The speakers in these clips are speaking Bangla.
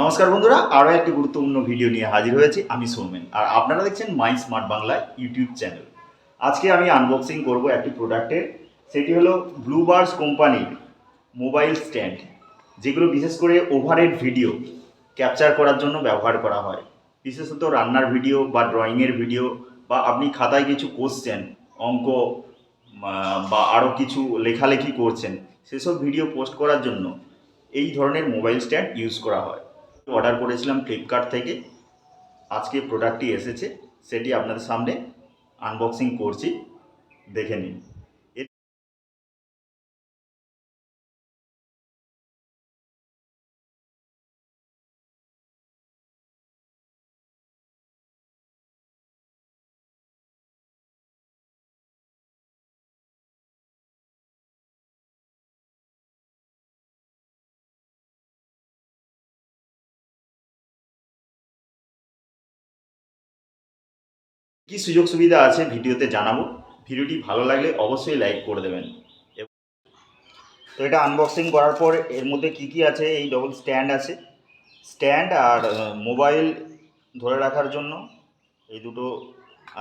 নমস্কার বন্ধুরা, আরও একটি গুরুত্বপূর্ণ ভিডিও নিয়ে হাজির হয়েছি। আমি সৌমেন, আর আপনারা দেখছেন মাই স্মার্ট বাংলা ইউটিউব চ্যানেল। আজকে আমি আনবক্সিং করব একটি প্রোডাক্টের, সেটি হলো ব্লুবার্স কোম্পানির মোবাইল স্ট্যান্ড, যেগুলো বিশেষ করে ওভারহেড ভিডিও ক্যাপচার করার জন্য ব্যবহার করা হয়। বিশেষত রান্নার ভিডিও বা ড্রয়িংয়ের ভিডিও, বা আপনি খাতায় কিছু কোশ্চেন, অঙ্ক বা আরও কিছু লেখালেখি করছেন, সেসব ভিডিও পোস্ট করার জন্য এই ধরনের মোবাইল স্ট্যান্ড ইউজ করা হয়। অর্ডার করেছিলাম ফ্লিপকার্ট থেকে। আজকে প্রোডাক্টটি এসেছে, সেটি আপনাদের সামনে আনবক্সিং করছি, দেখে নিন। কী সুযোগ সুবিধা আছে ভিডিওতে জানাবো। ভিডিওটি ভালো লাগলে অবশ্যই লাইক করে দেবেন। তো এটা আনবক্সিং করার পর এর মধ্যে কি কি আছে, এই ডবল স্ট্যান্ড আছে, স্ট্যান্ড আর মোবাইল ধরে রাখার জন্য এই দুটো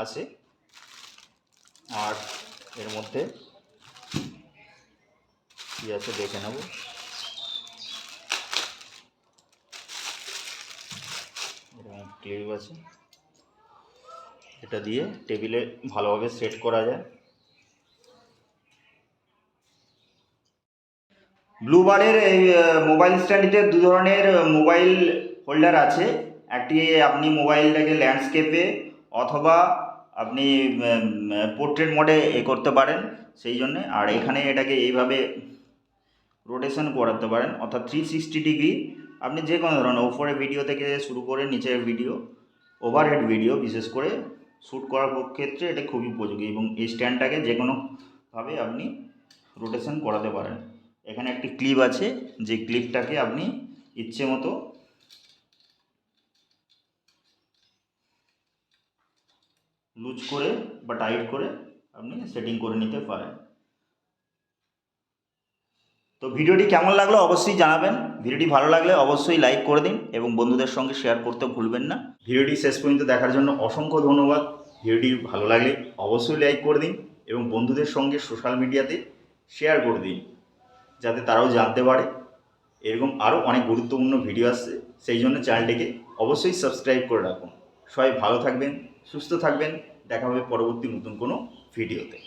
আছে। আর এর মধ্যে কী আছে দেখে নেব। এরকম ক্লিপ আছে, এটা দিয়ে টেবিলে ভালোভাবে সেট করা যায়। ব্লুবারের এই মোবাইল স্ট্যান্ডটিতে দু ধরনের মোবাইল হোল্ডার আছে। একটি আপনি মোবাইলটাকে ল্যান্ডস্কেপে অথবা আপনি পোর্ট্রেট মোডে করতে পারেন সেই জন্যে। আর এখানে এটাকে এইভাবে রোটেশন করাতে পারেন, অর্থাৎ 360 ডিগ্রি আপনি যে কোনো ধরনের ওপরে ভিডিও থেকে শুরু করে নিচের ভিডিও, ওভারহেড ভিডিও বিশেষ করে শ্যুট করার ক্ষেত্রে এটা খুবই উপযোগী। এবং এই স্ট্যান্ডটাকে যে কোনোভাবে আপনি রোটেশন করাতে পারেন। এখানে একটি ক্লিপ আছে, যে ক্লিপটাকে আপনি ইচ্ছে মতো লুজ করে বা টাইট করে আপনি সেটিং করে নিতে পারেন। তো ভিডিওটি কেমন লাগলো অবশ্যই জানাবেন। ভিডিওটি ভালো লাগলে অবশ্যই লাইক করে দিন এবং বন্ধুদের সঙ্গে শেয়ার করতে ভুলবেন না। ভিডিওটি শেষ পর্যন্ত দেখার জন্য অসংখ্য ধন্যবাদ। ভিডিওটি ভালো লাগলে অবশ্যই লাইক করে দিন এবং বন্ধুদের সঙ্গে সোশ্যাল মিডিয়াতে শেয়ার করে দিন, যাতে তারাও জানতে পারে এরকম আরও অনেক গুরুত্বপূর্ণ ভিডিও আসছে। সেই জন্য চ্যানেলটিকে অবশ্যই সাবস্ক্রাইব করে রাখুন। সবাই ভালো থাকবেন, সুস্থ থাকবেন। দেখা হবে পরবর্তী নতুন কোনো ভিডিওতে।